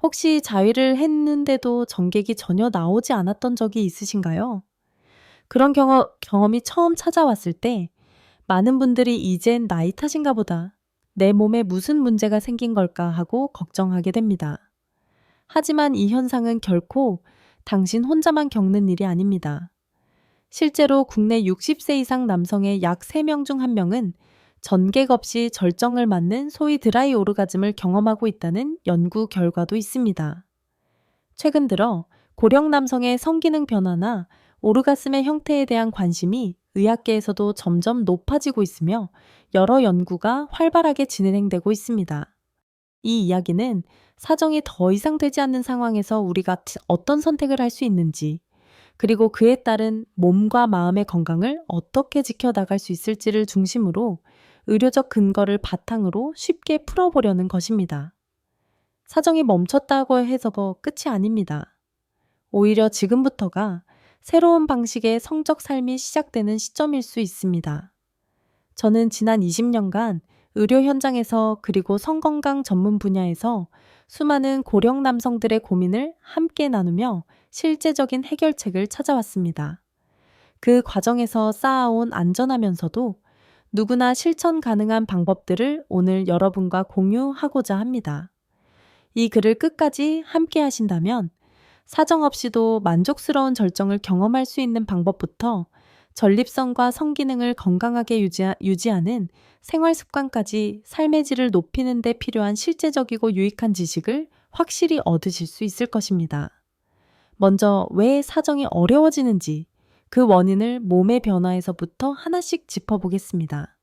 혹시 자위를 했는데도 전객이 전혀 나오지 않았던 적이 있으신가요? 그런 경험이 처음 찾아왔을 때 많은 분들이 이젠 나이 탓인가 보다. 내 몸에 무슨 문제가 생긴 걸까 하고 걱정하게 됩니다. 하지만 이 현상은 결코 당신 혼자만 겪는 일이 아닙니다. 실제로 국내 60세 이상 남성의 약 3명 중 1명은 전객 없이 절정을 맞는 소위 드라이 오르가즘을 경험하고 있다는 연구 결과도 있습니다. 최근 들어 고령 남성의 성기능 변화나 오르가슴의 형태에 대한 관심이 의학계에서도 점점 높아지고 있으며 여러 연구가 활발하게 진행되고 있습니다. 이 이야기는 사정이 더 이상 되지 않는 상황에서 우리가 어떤 선택을 할 수 있는지, 그리고 그에 따른 몸과 마음의 건강을 어떻게 지켜나갈 수 있을지를 중심으로 의료적 근거를 바탕으로 쉽게 풀어보려는 것입니다. 사정이 멈췄다고 해서 끝이 아닙니다. 오히려 지금부터가 새로운 방식의 성적 삶이 시작되는 시점일 수 있습니다. 저는 지난 20년간 의료 현장에서 그리고 성건강 전문 분야에서 수많은 고령 남성들의 고민을 함께 나누며 실제적인 해결책을 찾아왔습니다. 그 과정에서 쌓아온 안전하면서도 누구나 실천 가능한 방법들을 오늘 여러분과 공유하고자 합니다. 이 글을 끝까지 함께 하신다면 사정없이도 만족스러운 절정을 경험할 수 있는 방법부터 전립선과 성기능을 건강하게 유지하는 생활 습관까지 삶의 질을 높이는 데 필요한 실제적이고 유익한 지식을 확실히 얻으실 수 있을 것입니다. 먼저 왜 사정이 어려워지는지 그 원인을 몸의 변화에서부터 하나씩 짚어보겠습니다.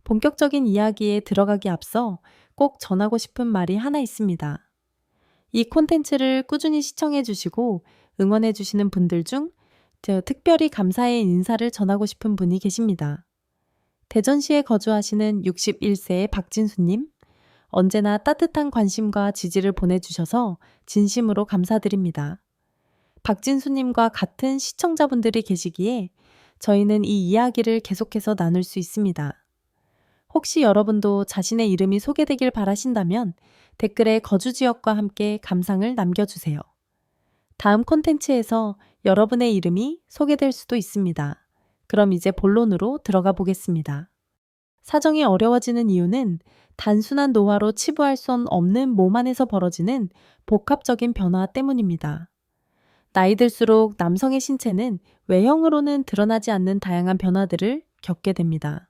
본격적인 이야기에 들어가기 앞서 꼭 전하고 싶은 말이 하나 있습니다. 이 콘텐츠를 꾸준히 시청해 주시고 응원해 주시는 분들 중 특별히 감사의 인사를 전하고 싶은 분이 계십니다. 대전시에 거주하시는 61세의 박진수님, 언제나 따뜻한 관심과 지지를 보내주셔서 진심으로 감사드립니다. 박진수님과 같은 시청자분들이 계시기에 저희는 이 이야기를 계속해서 나눌 수 있습니다. 혹시 여러분도 자신의 이름이 소개되길 바라신다면 댓글에 거주 지역과 함께 감상을 남겨주세요. 다음 콘텐츠에서 여러분의 이름이 소개될 수도 있습니다. 그럼 이제 본론으로 들어가 보겠습니다. 사정이 어려워지는 이유는 단순한 노화로 치부할 수 없는 몸 안에서 벌어지는 복합적인 변화 때문입니다. 나이 들수록 남성의 신체는 외형으로는 드러나지 않는 다양한 변화들을 겪게 됩니다.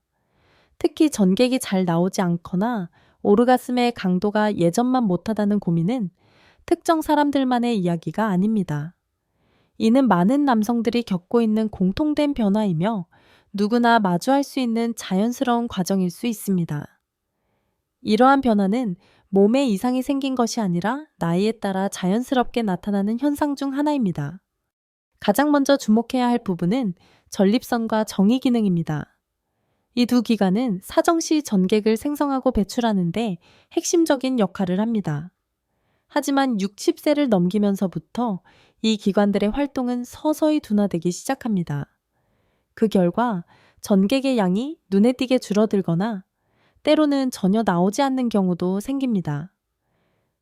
특히 전객이 잘 나오지 않거나 오르가슴의 강도가 예전만 못하다는 고민은 특정 사람들만의 이야기가 아닙니다. 이는 많은 남성들이 겪고 있는 공통된 변화이며 누구나 마주할 수 있는 자연스러운 과정일 수 있습니다. 이러한 변화는 몸에 이상이 생긴 것이 아니라 나이에 따라 자연스럽게 나타나는 현상 중 하나입니다. 가장 먼저 주목해야 할 부분은 전립선과 정위 기능입니다. 이 두 기관은 사정시 전객을 생성하고 배출하는데 핵심적인 역할을 합니다. 하지만 60세를 넘기면서부터 이 기관들의 활동은 서서히 둔화되기 시작합니다. 그 결과 전객의 양이 눈에 띄게 줄어들거나 때로는 전혀 나오지 않는 경우도 생깁니다.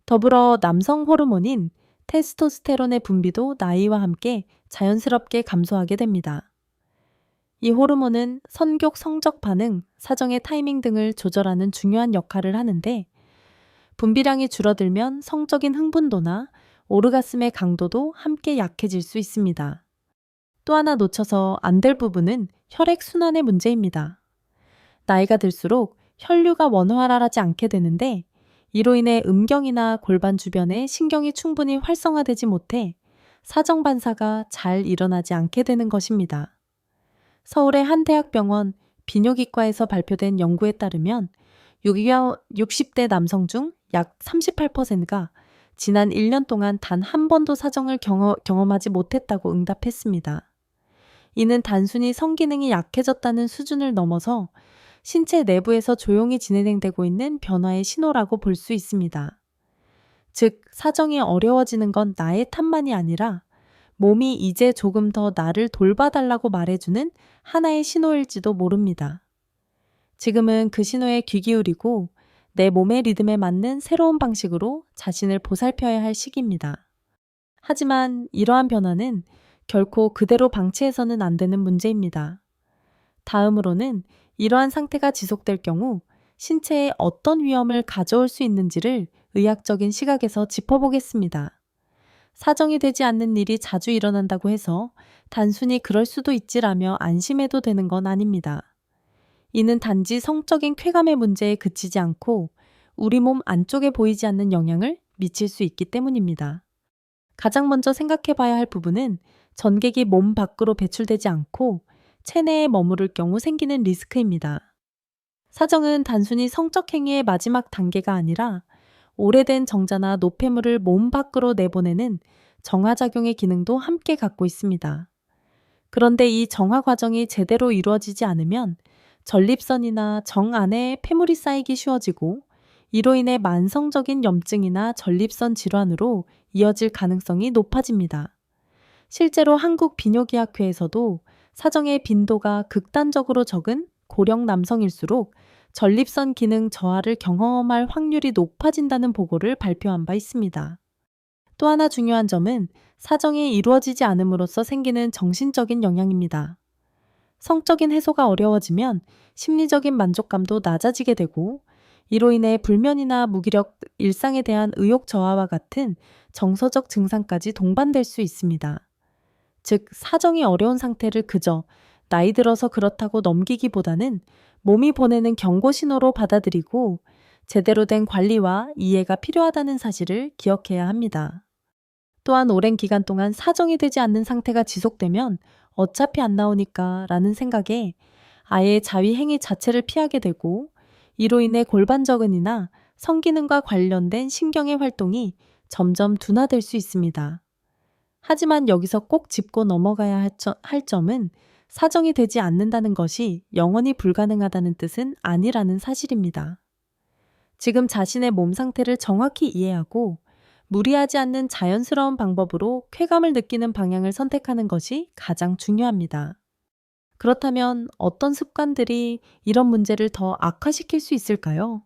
더불어 남성 호르몬인 테스토스테론의 분비도 나이와 함께 자연스럽게 감소하게 됩니다. 이 호르몬은 선교 성적 반응, 사정의 타이밍 등을 조절하는 중요한 역할을 하는데 분비량이 줄어들면 성적인 흥분도나 오르가슴의 강도도 함께 약해질 수 있습니다. 또 하나 놓쳐서 안 될 부분은 혈액순환의 문제입니다. 나이가 들수록 혈류가 원활하지 않게 되는데 이로 인해 음경이나 골반 주변에 신경이 충분히 활성화되지 못해 사정 반사가 잘 일어나지 않게 되는 것입니다. 서울의 한 대학병원 비뇨기과에서 발표된 연구에 따르면 60대 남성 중 약 38%가 지난 1년 동안 단 한 번도 사정을 경험하지 못했다고 응답했습니다. 이는 단순히 성기능이 약해졌다는 수준을 넘어서 신체 내부에서 조용히 진행되고 있는 변화의 신호라고 볼 수 있습니다. 즉, 사정이 어려워지는 건 나의 탓만이 아니라 몸이 이제 조금 더 나를 돌봐달라고 말해주는 하나의 신호일지도 모릅니다. 지금은 그 신호에 귀 기울이고 내 몸의 리듬에 맞는 새로운 방식으로 자신을 보살펴야 할 시기입니다. 하지만 이러한 변화는 결코 그대로 방치해서는 안 되는 문제입니다. 다음으로는 이러한 상태가 지속될 경우 신체에 어떤 위험을 가져올 수 있는지를 의학적인 시각에서 짚어보겠습니다. 사정이 되지 않는 일이 자주 일어난다고 해서 단순히 그럴 수도 있지라며 안심해도 되는 건 아닙니다. 이는 단지 성적인 쾌감의 문제에 그치지 않고 우리 몸 안쪽에 보이지 않는 영향을 미칠 수 있기 때문입니다. 가장 먼저 생각해 봐야 할 부분은 전객이 몸 밖으로 배출되지 않고 체내에 머무를 경우 생기는 리스크입니다. 사정은 단순히 성적 행위의 마지막 단계가 아니라 오래된 정자나 노폐물을 몸 밖으로 내보내는 정화작용의 기능도 함께 갖고 있습니다. 그런데 이 정화 과정이 제대로 이루어지지 않으면 전립선이나 정 안에 폐물이 쌓이기 쉬워지고 이로 인해 만성적인 염증이나 전립선 질환으로 이어질 가능성이 높아집니다. 실제로 한국비뇨기학회에서도 사정의 빈도가 극단적으로 적은 고령 남성일수록 전립선 기능 저하를 경험할 확률이 높아진다는 보고를 발표한 바 있습니다. 또 하나 중요한 점은 사정이 이루어지지 않음으로써 생기는 정신적인 영향입니다. 성적인 해소가 어려워지면 심리적인 만족감도 낮아지게 되고 이로 인해 불면이나 무기력, 일상에 대한 의욕 저하와 같은 정서적 증상까지 동반될 수 있습니다. 즉, 사정이 어려운 상태를 그저 나이 들어서 그렇다고 넘기기보다는 몸이 보내는 경고 신호로 받아들이고 제대로 된 관리와 이해가 필요하다는 사실을 기억해야 합니다. 또한 오랜 기간 동안 사정이 되지 않는 상태가 지속되면 어차피 안 나오니까 라는 생각에 아예 자위 행위 자체를 피하게 되고 이로 인해 골반저근이나 성기능과 관련된 신경의 활동이 점점 둔화될 수 있습니다. 하지만 여기서 꼭 짚고 넘어가야 할 점은 사정이 되지 않는다는 것이 영원히 불가능하다는 뜻은 아니라는 사실입니다. 지금 자신의 몸 상태를 정확히 이해하고 무리하지 않는 자연스러운 방법으로 쾌감을 느끼는 방향을 선택하는 것이 가장 중요합니다. 그렇다면 어떤 습관들이 이런 문제를 더 악화시킬 수 있을까요?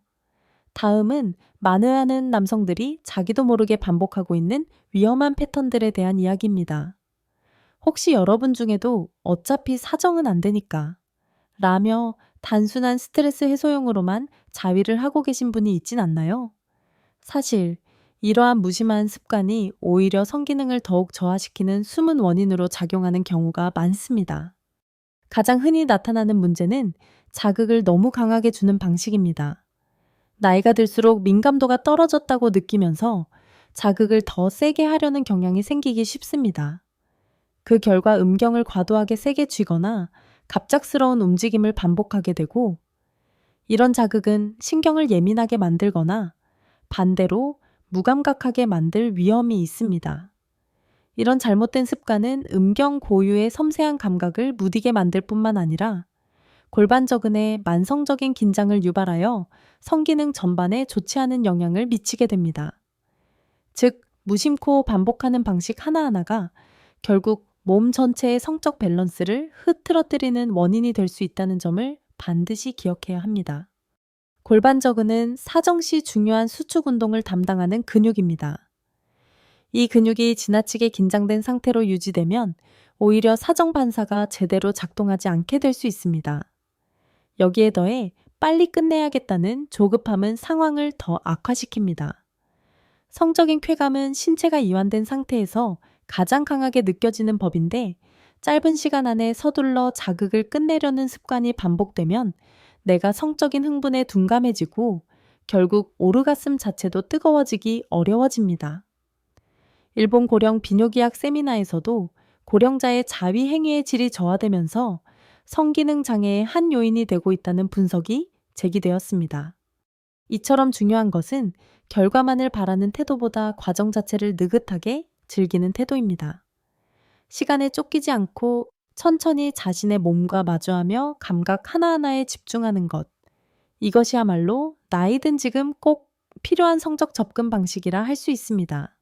다음은 많은 남성들이 자기도 모르게 반복하고 있는 위험한 패턴들에 대한 이야기입니다. 혹시 여러분 중에도 어차피 사정은 안 되니까 라며 단순한 스트레스 해소용으로만 자위를 하고 계신 분이 있진 않나요? 사실 이러한 무심한 습관이 오히려 성기능을 더욱 저하시키는 숨은 원인으로 작용하는 경우가 많습니다. 가장 흔히 나타나는 문제는 자극을 너무 강하게 주는 방식입니다. 나이가 들수록 민감도가 떨어졌다고 느끼면서 자극을 더 세게 하려는 경향이 생기기 쉽습니다. 그 결과 음경을 과도하게 세게 쥐거나 갑작스러운 움직임을 반복하게 되고 이런 자극은 신경을 예민하게 만들거나 반대로 무감각하게 만들 위험이 있습니다. 이런 잘못된 습관은 음경 고유의 섬세한 감각을 무디게 만들 뿐만 아니라 골반저근에 만성적인 긴장을 유발하여 성기능 전반에 좋지 않은 영향을 미치게 됩니다. 즉, 무심코 반복하는 방식 하나하나가 결국 몸 전체의 성적 밸런스를 흐트러뜨리는 원인이 될 수 있다는 점을 반드시 기억해야 합니다. 골반저근은 사정 시 중요한 수축 운동을 담당하는 근육입니다. 이 근육이 지나치게 긴장된 상태로 유지되면 오히려 사정 반사가 제대로 작동하지 않게 될 수 있습니다. 여기에 더해 빨리 끝내야겠다는 조급함은 상황을 더 악화시킵니다. 성적인 쾌감은 신체가 이완된 상태에서 가장 강하게 느껴지는 법인데 짧은 시간 안에 서둘러 자극을 끝내려는 습관이 반복되면 내가 성적인 흥분에 둔감해지고 결국 오르가슴 자체도 뜨거워지기 어려워집니다. 일본 고령 비뇨기학 세미나에서도 고령자의 자위 행위의 질이 저하되면서 성기능 장애의 한 요인이 되고 있다는 분석이 제기되었습니다. 이처럼 중요한 것은 결과만을 바라는 태도보다 과정 자체를 느긋하게 즐기는 태도입니다. 시간에 쫓기지 않고 천천히 자신의 몸과 마주하며 감각 하나하나에 집중하는 것. 이것이야말로 나이든 지금 꼭 필요한 성적 접근 방식이라 할 수 있습니다.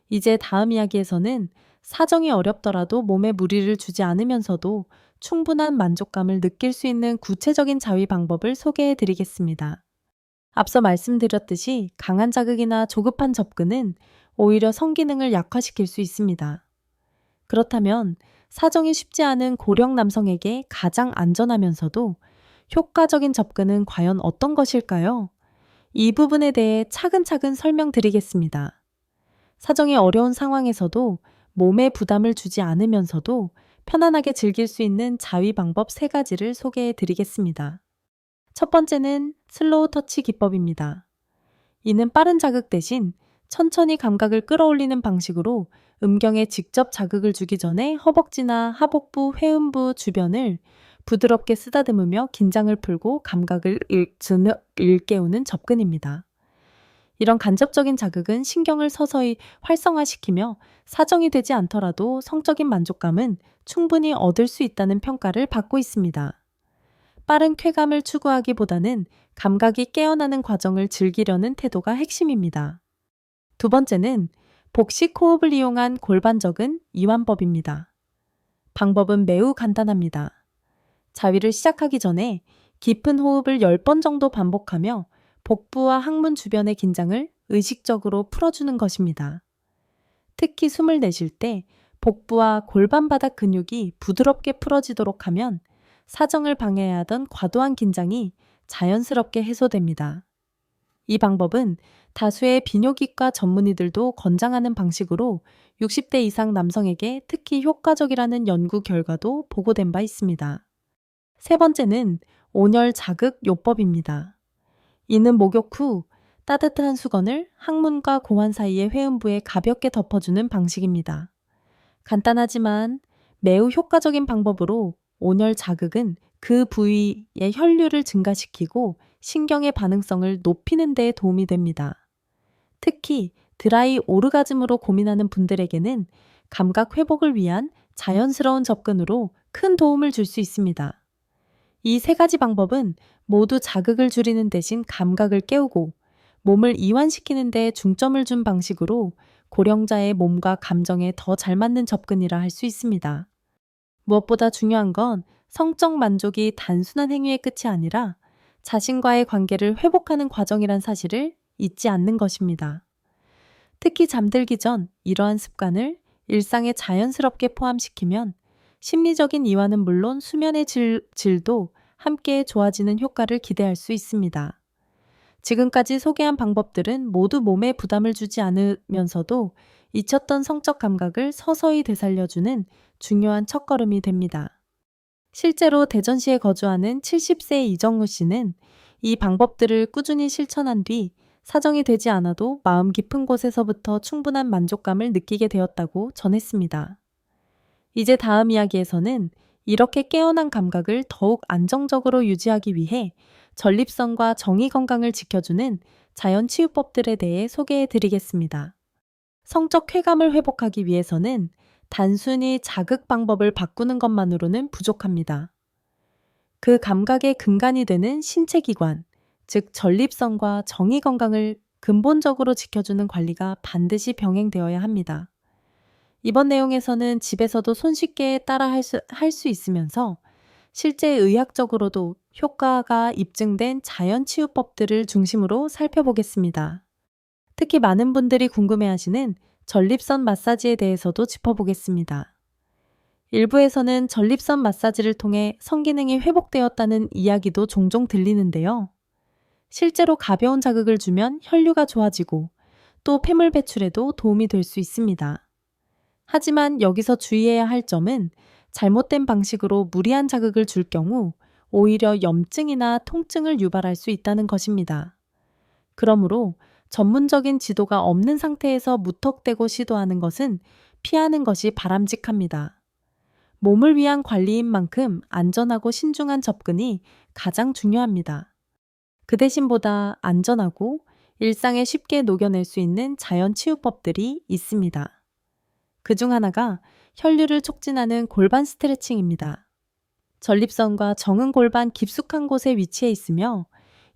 이제 다음 이야기에서는 사정이 어렵더라도 몸에 무리를 주지 않으면서도 충분한 만족감을 느낄 수 있는 구체적인 자위 방법을 소개해 드리겠습니다. 앞서 말씀드렸듯이 강한 자극이나 조급한 접근은 오히려 성기능을 약화시킬 수 있습니다. 그렇다면 사정이 쉽지 않은 고령 남성에게 가장 안전하면서도 효과적인 접근은 과연 어떤 것일까요? 이 부분에 대해 차근차근 설명드리겠습니다. 사정이 어려운 상황에서도 몸에 부담을 주지 않으면서도 편안하게 즐길 수 있는 자위 방법 3가지를 소개해 드리겠습니다. 첫 번째는 슬로우 터치 기법입니다. 이는 빠른 자극 대신 천천히 감각을 끌어올리는 방식으로 음경에 직접 자극을 주기 전에 허벅지나 하복부, 회음부 주변을 부드럽게 쓰다듬으며 긴장을 풀고 감각을 일깨우는 접근입니다. 이런 간접적인 자극은 신경을 서서히 활성화시키며 사정이 되지 않더라도 성적인 만족감은 충분히 얻을 수 있다는 평가를 받고 있습니다. 빠른 쾌감을 추구하기보다는 감각이 깨어나는 과정을 즐기려는 태도가 핵심입니다. 두 번째는 복식 호흡을 이용한 골반적인 이완법입니다. 방법은 매우 간단합니다. 자위를 시작하기 전에 깊은 호흡을 10번 정도 반복하며 복부와 항문 주변의 긴장을 의식적으로 풀어주는 것입니다. 특히 숨을 내쉴 때 복부와 골반 바닥 근육이 부드럽게 풀어지도록 하면 사정을 방해하던 과도한 긴장이 자연스럽게 해소됩니다. 이 방법은 다수의 비뇨기과 전문의들도 권장하는 방식으로 60대 이상 남성에게 특히 효과적이라는 연구 결과도 보고된 바 있습니다. 세 번째는 온열 자극 요법입니다. 이는 목욕 후 따뜻한 수건을 항문과 고환 사이의 회음부에 가볍게 덮어주는 방식입니다. 간단하지만 매우 효과적인 방법으로 온열 자극은 그 부위의 혈류를 증가시키고 신경의 반응성을 높이는 데 도움이 됩니다. 특히 드라이 오르가즘으로 고민하는 분들에게는 감각 회복을 위한 자연스러운 접근으로 큰 도움을 줄 수 있습니다. 이 3가지 방법은 모두 자극을 줄이는 대신 감각을 깨우고 몸을 이완시키는 데 중점을 준 방식으로 고령자의 몸과 감정에 더 잘 맞는 접근이라 할 수 있습니다. 무엇보다 중요한 건 성적 만족이 단순한 행위의 끝이 아니라 자신과의 관계를 회복하는 과정이란 사실을 잊지 않는 것입니다. 특히 잠들기 전 이러한 습관을 일상에 자연스럽게 포함시키면 심리적인 이완은 물론 수면의 질도 함께 좋아지는 효과를 기대할 수 있습니다. 지금까지 소개한 방법들은 모두 몸에 부담을 주지 않으면서도 잊혔던 성적 감각을 서서히 되살려주는 중요한 첫걸음이 됩니다. 실제로 대전시에 거주하는 70세 이정우 씨는 이 방법들을 꾸준히 실천한 뒤 사정이 되지 않아도 마음 깊은 곳에서부터 충분한 만족감을 느끼게 되었다고 전했습니다. 이제 다음 이야기에서는 이렇게 깨어난 감각을 더욱 안정적으로 유지하기 위해 전립선과 정의 건강을 지켜주는 자연치유법들에 대해 소개해 드리겠습니다. 성적 쾌감을 회복하기 위해서는 단순히 자극 방법을 바꾸는 것만으로는 부족합니다. 그 감각의 근간이 되는 신체 기관, 즉 전립선과 정의 건강을 근본적으로 지켜주는 관리가 반드시 병행되어야 합니다. 이번 내용에서는 집에서도 손쉽게 따라 할 수 있으면서 실제 의학적으로도 효과가 입증된 자연치유법들을 중심으로 살펴보겠습니다. 특히 많은 분들이 궁금해하시는 전립선 마사지에 대해서도 짚어보겠습니다. 일부에서는 전립선 마사지를 통해 성기능이 회복되었다는 이야기도 종종 들리는데요. 실제로 가벼운 자극을 주면 혈류가 좋아지고 또 폐물 배출에도 도움이 될 수 있습니다. 하지만 여기서 주의해야 할 점은 잘못된 방식으로 무리한 자극을 줄 경우 오히려 염증이나 통증을 유발할 수 있다는 것입니다. 그러므로 전문적인 지도가 없는 상태에서 무턱대고 시도하는 것은 피하는 것이 바람직합니다. 몸을 위한 관리인 만큼 안전하고 신중한 접근이 가장 중요합니다. 그 대신보다 안전하고 일상에 쉽게 녹여낼 수 있는 자연치유법들이 있습니다. 그중 하나가 혈류를 촉진하는 골반 스트레칭입니다. 전립선과 정은 골반 깊숙한 곳에 위치해 있으며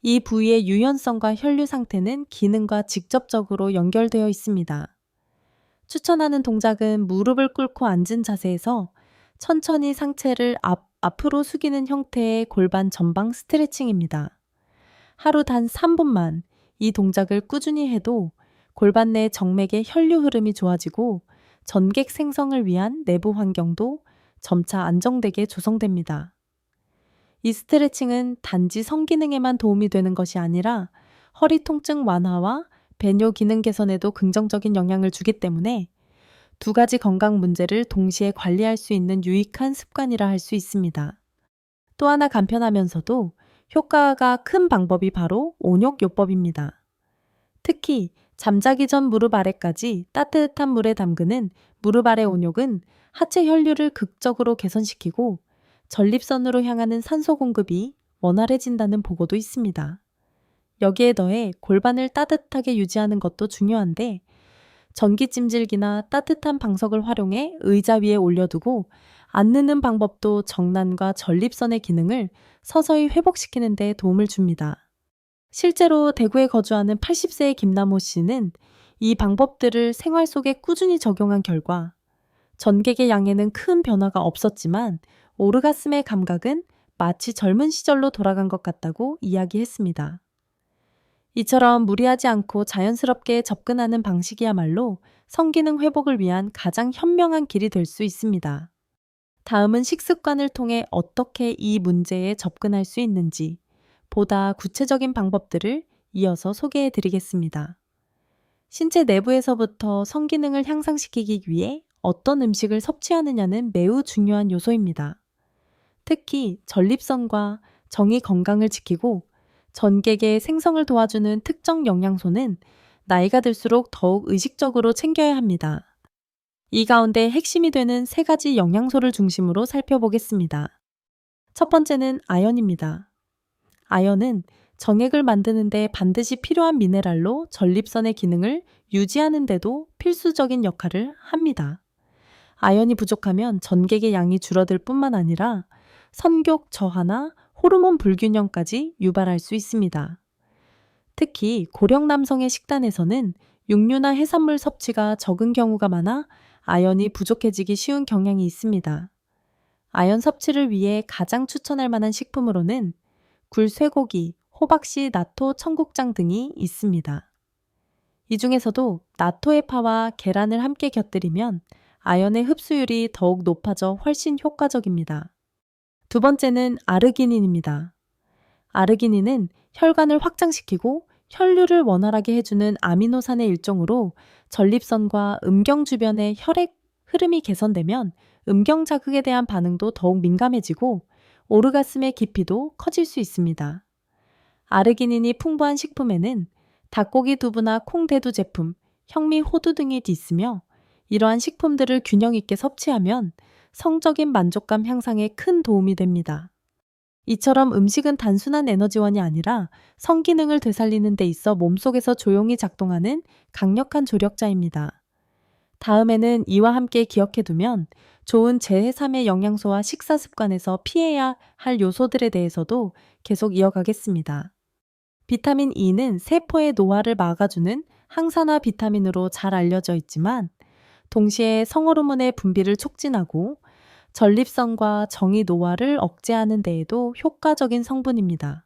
이 부위의 유연성과 혈류 상태는 기능과 직접적으로 연결되어 있습니다. 추천하는 동작은 무릎을 꿇고 앉은 자세에서 천천히 상체를 앞으로 숙이는 형태의 골반 전방 스트레칭입니다. 하루 단 3분만 이 동작을 꾸준히 해도 골반 내 정맥의 혈류 흐름이 좋아지고 전객 생성을 위한 내부 환경도 점차 안정되게 조성됩니다. 이 스트레칭은 단지 성기능에만 도움이 되는 것이 아니라 허리 통증 완화와 배뇨 기능 개선에도 긍정적인 영향을 주기 때문에 두 가지 건강 문제를 동시에 관리할 수 있는 유익한 습관이라 할 수 있습니다. 또 하나 간편하면서도 효과가 큰 방법이 바로 온욕요법입니다. 특히 잠자기 전 무릎 아래까지 따뜻한 물에 담그는 무릎 아래 온욕은 하체 혈류를 극적으로 개선시키고 전립선으로 향하는 산소 공급이 원활해진다는 보고도 있습니다. 여기에 더해 골반을 따뜻하게 유지하는 것도 중요한데 전기찜질기나 따뜻한 방석을 활용해 의자 위에 올려두고 앉는 방법도 정란과 전립선의 기능을 서서히 회복시키는 데 도움을 줍니다. 실제로 대구에 거주하는 80세의 김남호 씨는 이 방법들을 생활 속에 꾸준히 적용한 결과 전객의 양에는 큰 변화가 없었지만 오르가슴의 감각은 마치 젊은 시절로 돌아간 것 같다고 이야기했습니다. 이처럼 무리하지 않고 자연스럽게 접근하는 방식이야말로 성기능 회복을 위한 가장 현명한 길이 될 수 있습니다. 다음은 식습관을 통해 어떻게 이 문제에 접근할 수 있는지 보다 구체적인 방법들을 이어서 소개해 드리겠습니다. 신체 내부에서부터 성기능을 향상시키기 위해 어떤 음식을 섭취하느냐는 매우 중요한 요소입니다. 특히 전립선과 정의 건강을 지키고 전객의 생성을 도와주는 특정 영양소는 나이가 들수록 더욱 의식적으로 챙겨야 합니다. 이 가운데 핵심이 되는 3가지 영양소를 중심으로 살펴보겠습니다. 첫 번째는 아연입니다. 아연은 정액을 만드는 데 반드시 필요한 미네랄로 전립선의 기능을 유지하는 데도 필수적인 역할을 합니다. 아연이 부족하면 전객의 양이 줄어들 뿐만 아니라 선격 저하나 호르몬 불균형까지 유발할 수 있습니다. 특히 고령 남성의 식단에서는 육류나 해산물 섭취가 적은 경우가 많아 아연이 부족해지기 쉬운 경향이 있습니다. 아연 섭취를 위해 가장 추천할 만한 식품으로는 굴, 쇠고기, 호박씨, 나토, 청국장 등이 있습니다. 이 중에서도 나토의 파와 계란을 함께 곁들이면 아연의 흡수율이 더욱 높아져 훨씬 효과적입니다. 두 번째는 아르기닌입니다. 아르기닌은 혈관을 확장시키고 혈류를 원활하게 해주는 아미노산의 일종으로 전립선과 음경 주변의 혈액 흐름이 개선되면 음경 자극에 대한 반응도 더욱 민감해지고 오르가슴의 깊이도 커질 수 있습니다. 아르기닌이 풍부한 식품에는 닭고기 두부나 콩대두 제품, 현미 호두 등이 있으며 이러한 식품들을 균형 있게 섭취하면 성적인 만족감 향상에 큰 도움이 됩니다. 이처럼 음식은 단순한 에너지원이 아니라 성기능을 되살리는 데 있어 몸속에서 조용히 작동하는 강력한 조력자입니다. 다음에는 이와 함께 기억해두면 좋은 제3의 영양소와 식사 습관에서 피해야 할 요소들에 대해서도 계속 이어가겠습니다. 비타민 E는 세포의 노화를 막아주는 항산화 비타민으로 잘 알려져 있지만 동시에 성호르몬의 분비를 촉진하고 전립선과 정의 노화를 억제하는 데에도 효과적인 성분입니다.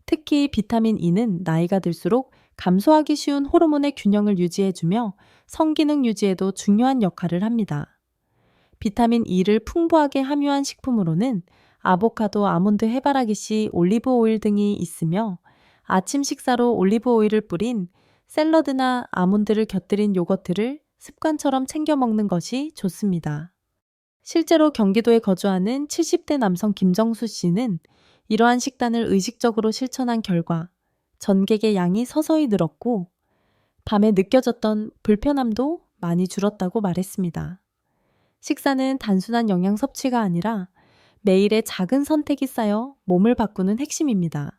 특히 비타민 E는 나이가 들수록 감소하기 쉬운 호르몬의 균형을 유지해주며 성기능 유지에도 중요한 역할을 합니다. 비타민 E를 풍부하게 함유한 식품으로는 아보카도, 아몬드, 해바라기씨, 올리브 오일 등이 있으며 아침 식사로 올리브 오일을 뿌린 샐러드나 아몬드를 곁들인 요거트를 습관처럼 챙겨 먹는 것이 좋습니다. 실제로 경기도에 거주하는 70대 남성 김정수 씨는 이러한 식단을 의식적으로 실천한 결과 전객의 양이 서서히 늘었고 밤에 느껴졌던 불편함도 많이 줄었다고 말했습니다. 식사는 단순한 영양 섭취가 아니라 매일의 작은 선택이 쌓여 몸을 바꾸는 핵심입니다.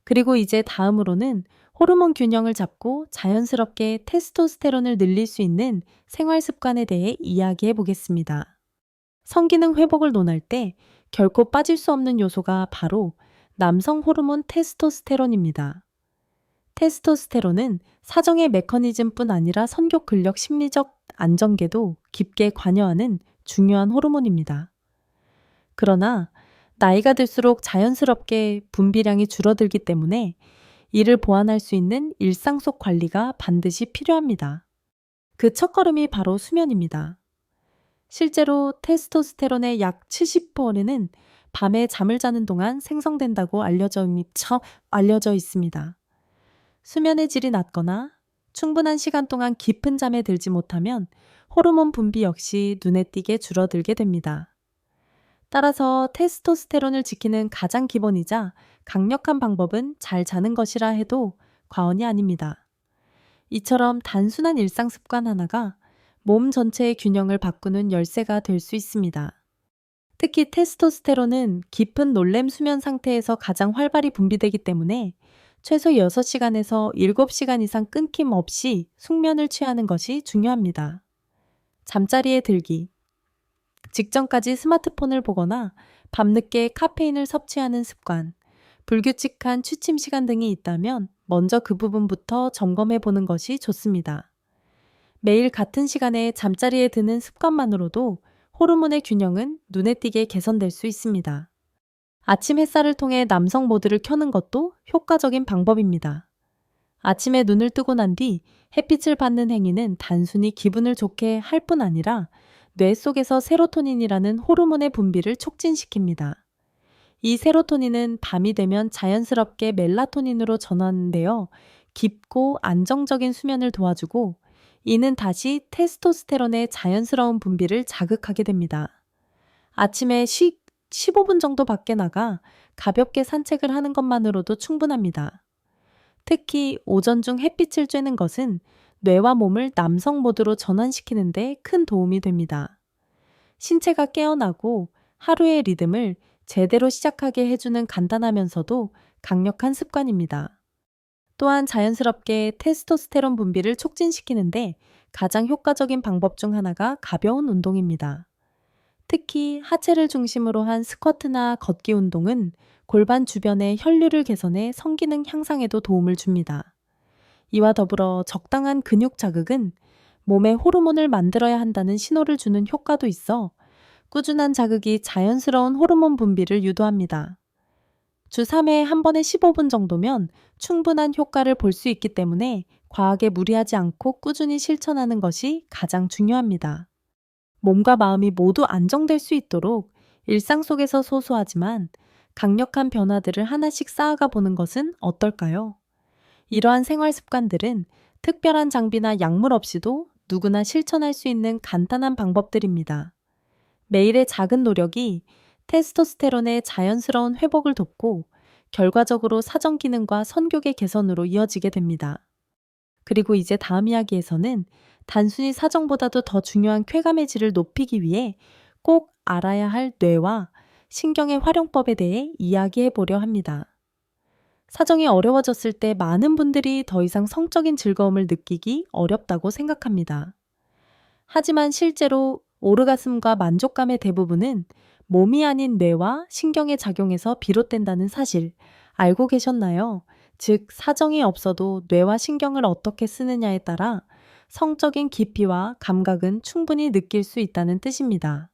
그리고 이제 다음으로는 호르몬 균형을 잡고 자연스럽게 테스토스테론을 늘릴 수 있는 생활 습관에 대해 이야기해 보겠습니다. 성기능 회복을 논할 때 결코 빠질 수 없는 요소가 바로 남성 호르몬 테스토스테론입니다. 테스토스테론은 사정의 메커니즘뿐 아니라 선교 근력 심리적 안정계도 깊게 관여하는 중요한 호르몬입니다. 그러나 나이가 들수록 자연스럽게 분비량이 줄어들기 때문에 이를 보완할 수 있는 일상 속 관리가 반드시 필요합니다. 그 첫걸음이 바로 수면입니다. 실제로 테스토스테론의 약 70%는 밤에 잠을 자는 동안 생성된다고 알려져 있습니다. 수면의 질이 낮거나 충분한 시간 동안 깊은 잠에 들지 못하면 호르몬 분비 역시 눈에 띄게 줄어들게 됩니다. 따라서 테스토스테론을 지키는 가장 기본이자 강력한 방법은 잘 자는 것이라 해도 과언이 아닙니다. 이처럼 단순한 일상 습관 하나가 몸 전체의 균형을 바꾸는 열쇠가 될 수 있습니다. 특히 테스토스테론은 깊은 놀렘 수면 상태에서 가장 활발히 분비되기 때문에 최소 6시간에서 7시간 이상 끊김없이 숙면을 취하는 것이 중요합니다. 잠자리에 들기, 직전까지 스마트폰을 보거나 밤늦게 카페인을 섭취하는 습관, 불규칙한 취침 시간 등이 있다면 먼저 그 부분부터 점검해 보는 것이 좋습니다. 매일 같은 시간에 잠자리에 드는 습관만으로도 호르몬의 균형은 눈에 띄게 개선될 수 있습니다. 아침 햇살을 통해 남성 모드를 켜는 것도 효과적인 방법입니다. 아침에 눈을 뜨고 난 뒤 햇빛을 받는 행위는 단순히 기분을 좋게 할 뿐 아니라 뇌 속에서 세로토닌이라는 호르몬의 분비를 촉진시킵니다. 이 세로토닌은 밤이 되면 자연스럽게 멜라토닌으로 전환되어 깊고 안정적인 수면을 도와주고, 이는 다시 테스토스테론의 자연스러운 분비를 자극하게 됩니다. 아침에 15분 정도 밖에 나가 가볍게 산책을 하는 것만으로도 충분합니다. 특히 오전 중 햇빛을 쬐는 것은 뇌와 몸을 남성 모드로 전환시키는 데 큰 도움이 됩니다. 신체가 깨어나고 하루의 리듬을 제대로 시작하게 해주는 간단하면서도 강력한 습관입니다. 또한 자연스럽게 테스토스테론 분비를 촉진시키는데 가장 효과적인 방법 중 하나가 가벼운 운동입니다. 특히 하체를 중심으로 한 스쿼트나 걷기 운동은 골반 주변의 혈류를 개선해 성기능 향상에도 도움을 줍니다. 이와 더불어 적당한 근육 자극은 몸에 호르몬을 만들어야 한다는 신호를 주는 효과도 있어 꾸준한 자극이 자연스러운 호르몬 분비를 유도합니다. 주 3회에 한 번에 15분 정도면 충분한 효과를 볼 수 있기 때문에 과하게 무리하지 않고 꾸준히 실천하는 것이 가장 중요합니다. 몸과 마음이 모두 안정될 수 있도록 일상 속에서 소소하지만 강력한 변화들을 하나씩 쌓아가 보는 것은 어떨까요? 이러한 생활 습관들은 특별한 장비나 약물 없이도 누구나 실천할 수 있는 간단한 방법들입니다. 매일의 작은 노력이 테스토스테론의 자연스러운 회복을 돕고 결과적으로 사정 기능과 선교계 개선으로 이어지게 됩니다. 그리고 이제 다음 이야기에서는 단순히 사정보다도 더 중요한 쾌감의 질을 높이기 위해 꼭 알아야 할 뇌와 신경의 활용법에 대해 이야기해 보려 합니다. 사정이 어려워졌을 때 많은 분들이 더 이상 성적인 즐거움을 느끼기 어렵다고 생각합니다. 하지만 실제로 오르가슴과 만족감의 대부분은 몸이 아닌 뇌와 신경의 작용에서 비롯된다는 사실 알고 계셨나요? 즉, 사정이 없어도 뇌와 신경을 어떻게 쓰느냐에 따라 성적인 깊이와 감각은 충분히 느낄 수 있다는 뜻입니다.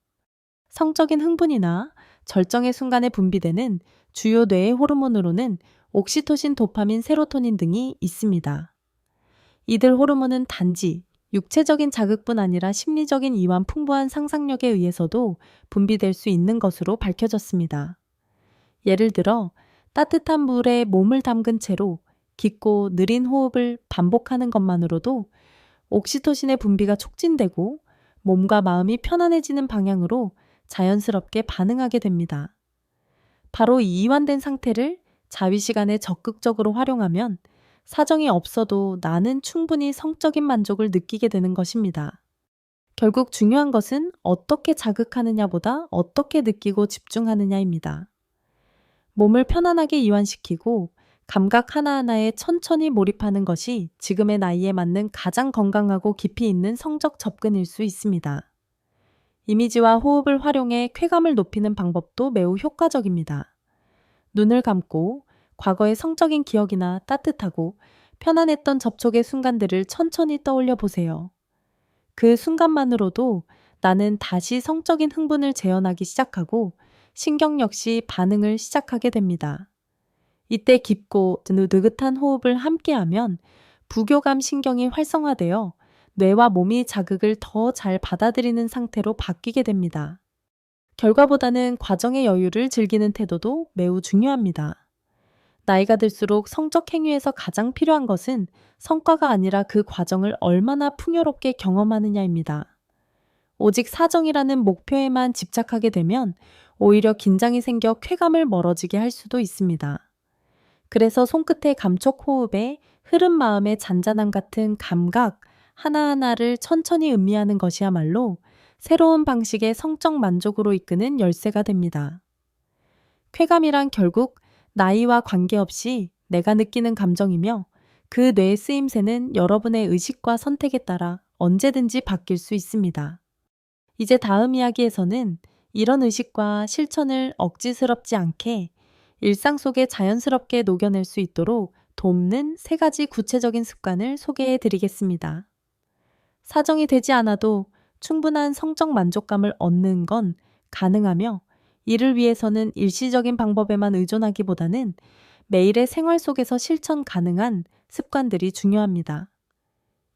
성적인 흥분이나 절정의 순간에 분비되는 주요 뇌의 호르몬으로는 옥시토신, 도파민, 세로토닌 등이 있습니다. 이들 호르몬은 단지 육체적인 자극뿐 아니라 심리적인 이완, 풍부한 상상력에 의해서도 분비될 수 있는 것으로 밝혀졌습니다. 예를 들어 따뜻한 물에 몸을 담근 채로 깊고 느린 호흡을 반복하는 것만으로도 옥시토신의 분비가 촉진되고 몸과 마음이 편안해지는 방향으로 자연스럽게 반응하게 됩니다. 바로 이 이완된 상태를 자위 시간에 적극적으로 활용하면 사정이 없어도 나는 충분히 성적인 만족을 느끼게 되는 것입니다. 결국 중요한 것은 어떻게 자극하느냐보다 어떻게 느끼고 집중하느냐입니다. 몸을 편안하게 이완시키고 감각 하나하나에 천천히 몰입하는 것이 지금의 나이에 맞는 가장 건강하고 깊이 있는 성적 접근일 수 있습니다. 이미지와 호흡을 활용해 쾌감을 높이는 방법도 매우 효과적입니다. 눈을 감고 과거의 성적인 기억이나 따뜻하고 편안했던 접촉의 순간들을 천천히 떠올려 보세요. 그 순간만으로도 나는 다시 성적인 흥분을 재현하기 시작하고 신경 역시 반응을 시작하게 됩니다. 이때 깊고 느긋한 호흡을 함께하면 부교감 신경이 활성화되어 뇌와 몸이 자극을 더 잘 받아들이는 상태로 바뀌게 됩니다. 결과보다는 과정의 여유를 즐기는 태도도 매우 중요합니다. 나이가 들수록 성적 행위에서 가장 필요한 것은 성과가 아니라 그 과정을 얼마나 풍요롭게 경험하느냐입니다. 오직 사정이라는 목표에만 집착하게 되면 오히려 긴장이 생겨 쾌감을 멀어지게 할 수도 있습니다. 그래서 손끝의 감촉 호흡에 흐른 마음의 잔잔함 같은 감각 하나하나를 천천히 음미하는 것이야말로 새로운 방식의 성적 만족으로 이끄는 열쇠가 됩니다. 쾌감이란 결국 나이와 관계없이 내가 느끼는 감정이며 그 뇌의 쓰임새는 여러분의 의식과 선택에 따라 언제든지 바뀔 수 있습니다. 이제 다음 이야기에서는 이런 의식과 실천을 억지스럽지 않게 일상 속에 자연스럽게 녹여낼 수 있도록 돕는 3가지 구체적인 습관을 소개해 드리겠습니다. 사정이 되지 않아도 충분한 성적 만족감을 얻는 건 가능하며 이를 위해서는 일시적인 방법에만 의존하기보다는 매일의 생활 속에서 실천 가능한 습관들이 중요합니다.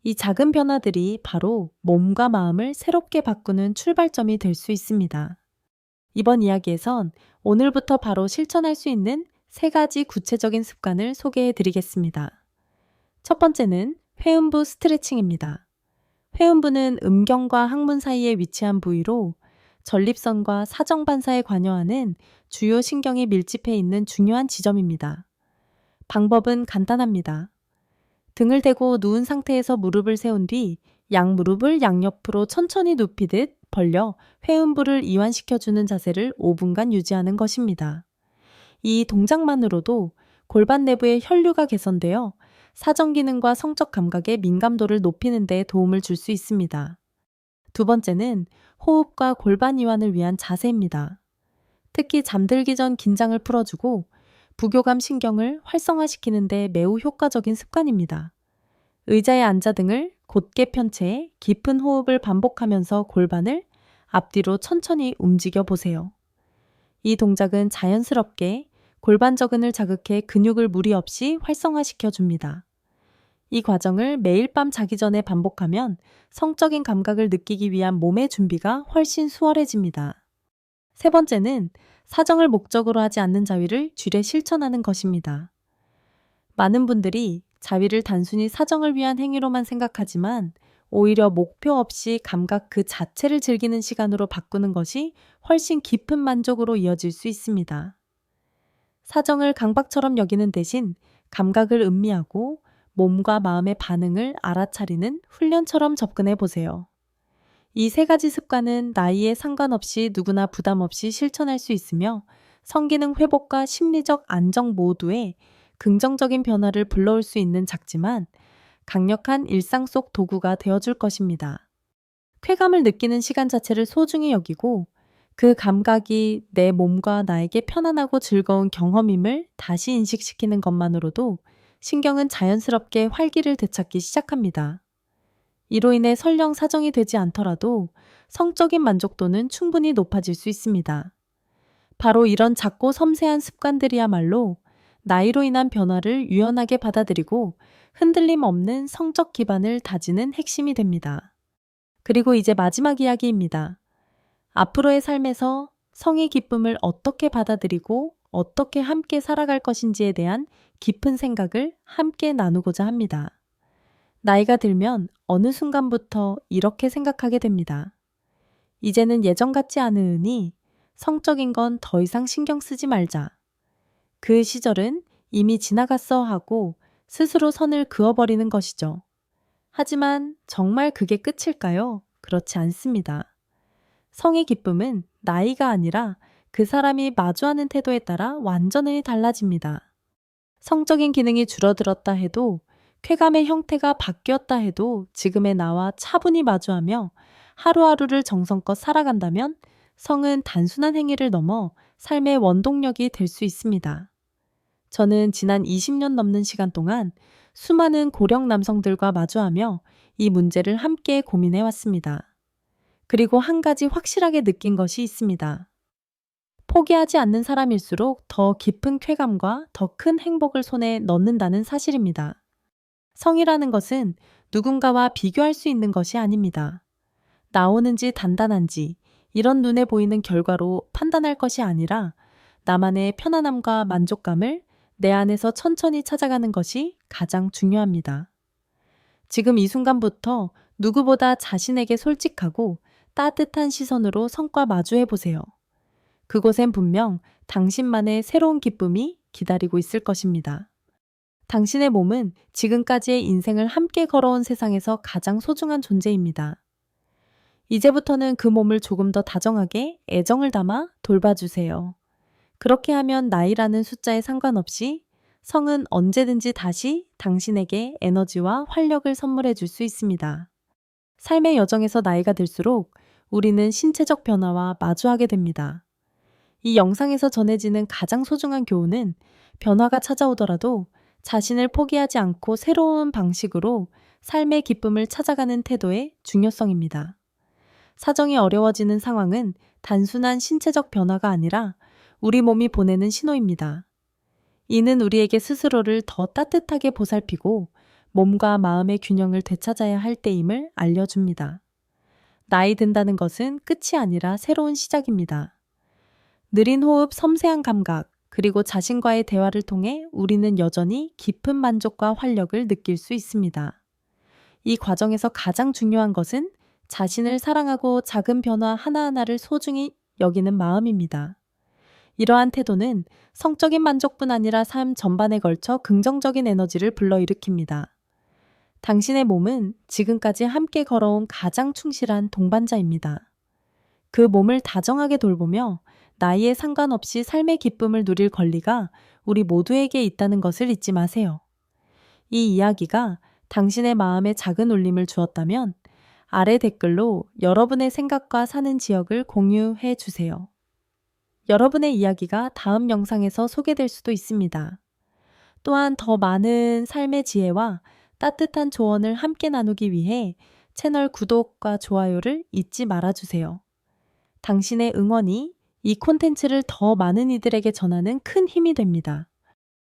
이 작은 변화들이 바로 몸과 마음을 새롭게 바꾸는 출발점이 될 수 있습니다. 이번 이야기에선 오늘부터 바로 실천할 수 있는 3가지 구체적인 습관을 소개해 드리겠습니다. 첫 번째는 회음부 스트레칭입니다. 회음부는 음경과 항문 사이에 위치한 부위로 전립선과 사정반사에 관여하는 주요 신경이 밀집해 있는 중요한 지점입니다. 방법은 간단합니다. 등을 대고 누운 상태에서 무릎을 세운 뒤 양무릎을 양옆으로 천천히 눕히듯 벌려 회음부를 이완시켜주는 자세를 5분간 유지하는 것입니다. 이 동작만으로도 골반 내부의 혈류가 개선되어 사정 기능과 성적 감각의 민감도를 높이는 데 도움을 줄 수 있습니다. 두 번째는 호흡과 골반 이완을 위한 자세입니다. 특히 잠들기 전 긴장을 풀어주고 부교감 신경을 활성화시키는 데 매우 효과적인 습관입니다. 의자에 앉아 등을 곧게 편 채 깊은 호흡을 반복하면서 골반을 앞뒤로 천천히 움직여 보세요. 이 동작은 자연스럽게 골반저근을 자극해 근육을 무리 없이 활성화시켜 줍니다. 이 과정을 매일 밤 자기 전에 반복하면 성적인 감각을 느끼기 위한 몸의 준비가 훨씬 수월해집니다. 세 번째는 사정을 목적으로 하지 않는 자위를 쥐래 실천하는 것입니다. 많은 분들이 자위를 단순히 사정을 위한 행위로만 생각하지만 오히려 목표 없이 감각 그 자체를 즐기는 시간으로 바꾸는 것이 훨씬 깊은 만족으로 이어질 수 있습니다. 사정을 강박처럼 여기는 대신 감각을 음미하고 몸과 마음의 반응을 알아차리는 훈련처럼 접근해 보세요. 이 3가지 습관은 나이에 상관없이 누구나 부담 없이 실천할 수 있으며 성기능 회복과 심리적 안정 모두에 긍정적인 변화를 불러올 수 있는 작지만 강력한 일상 속 도구가 되어줄 것입니다. 쾌감을 느끼는 시간 자체를 소중히 여기고 그 감각이 내 몸과 나에게 편안하고 즐거운 경험임을 다시 인식시키는 것만으로도 신경은 자연스럽게 활기를 되찾기 시작합니다. 이로 인해 설령 사정이 되지 않더라도 성적인 만족도는 충분히 높아질 수 있습니다. 바로 이런 작고 섬세한 습관들이야말로 나이로 인한 변화를 유연하게 받아들이고 흔들림 없는 성적 기반을 다지는 핵심이 됩니다. 그리고 이제 마지막 이야기입니다. 앞으로의 삶에서 성의 기쁨을 어떻게 받아들이고 어떻게 함께 살아갈 것인지에 대한 깊은 생각을 함께 나누고자 합니다. 나이가 들면 어느 순간부터 이렇게 생각하게 됩니다. 이제는 예전 같지 않으니 성적인 건 더 이상 신경 쓰지 말자. 그 시절은 이미 지나갔어 하고 스스로 선을 그어버리는 것이죠. 하지만 정말 그게 끝일까요? 그렇지 않습니다. 성의 기쁨은 나이가 아니라 그 사람이 마주하는 태도에 따라 완전히 달라집니다. 성적인 기능이 줄어들었다 해도 쾌감의 형태가 바뀌었다 해도 지금의 나와 차분히 마주하며 하루하루를 정성껏 살아간다면 성은 단순한 행위를 넘어 삶의 원동력이 될 수 있습니다. 저는 지난 20년 넘는 시간 동안 수많은 고령 남성들과 마주하며 이 문제를 함께 고민해 왔습니다. 그리고 한 가지 확실하게 느낀 것이 있습니다. 포기하지 않는 사람일수록 더 깊은 쾌감과 더 큰 행복을 손에 넣는다는 사실입니다. 성이라는 것은 누군가와 비교할 수 있는 것이 아닙니다. 나오는지 단단한지 이런 눈에 보이는 결과로 판단할 것이 아니라 나만의 편안함과 만족감을 내 안에서 천천히 찾아가는 것이 가장 중요합니다. 지금 이 순간부터 누구보다 자신에게 솔직하고 따뜻한 시선으로 성과 마주해 보세요. 그곳엔 분명 당신만의 새로운 기쁨이 기다리고 있을 것입니다. 당신의 몸은 지금까지의 인생을 함께 걸어온 세상에서 가장 소중한 존재입니다. 이제부터는 그 몸을 조금 더 다정하게 애정을 담아 돌봐주세요. 그렇게 하면 나이라는 숫자에 상관없이 성은 언제든지 다시 당신에게 에너지와 활력을 선물해 줄 수 있습니다. 삶의 여정에서 나이가 들수록 우리는 신체적 변화와 마주하게 됩니다. 이 영상에서 전해지는 가장 소중한 교훈은 변화가 찾아오더라도 자신을 포기하지 않고 새로운 방식으로 삶의 기쁨을 찾아가는 태도의 중요성입니다. 사정이 어려워지는 상황은 단순한 신체적 변화가 아니라 우리 몸이 보내는 신호입니다. 이는 우리에게 스스로를 더 따뜻하게 보살피고 몸과 마음의 균형을 되찾아야 할 때임을 알려줍니다. 나이 든다는 것은 끝이 아니라 새로운 시작입니다. 느린 호흡, 섬세한 감각, 그리고 자신과의 대화를 통해 우리는 여전히 깊은 만족과 활력을 느낄 수 있습니다. 이 과정에서 가장 중요한 것은 자신을 사랑하고 작은 변화 하나하나를 소중히 여기는 마음입니다. 이러한 태도는 성적인 만족뿐 아니라 삶 전반에 걸쳐 긍정적인 에너지를 불러일으킵니다. 당신의 몸은 지금까지 함께 걸어온 가장 충실한 동반자입니다. 그 몸을 다정하게 돌보며 나이에 상관없이 삶의 기쁨을 누릴 권리가 우리 모두에게 있다는 것을 잊지 마세요. 이 이야기가 당신의 마음에 작은 울림을 주었다면 아래 댓글로 여러분의 생각과 사는 지역을 공유해 주세요. 여러분의 이야기가 다음 영상에서 소개될 수도 있습니다. 또한 더 많은 삶의 지혜와 따뜻한 조언을 함께 나누기 위해 채널 구독과 좋아요를 잊지 말아주세요. 당신의 응원이 이 콘텐츠를 더 많은 이들에게 전하는 큰 힘이 됩니다.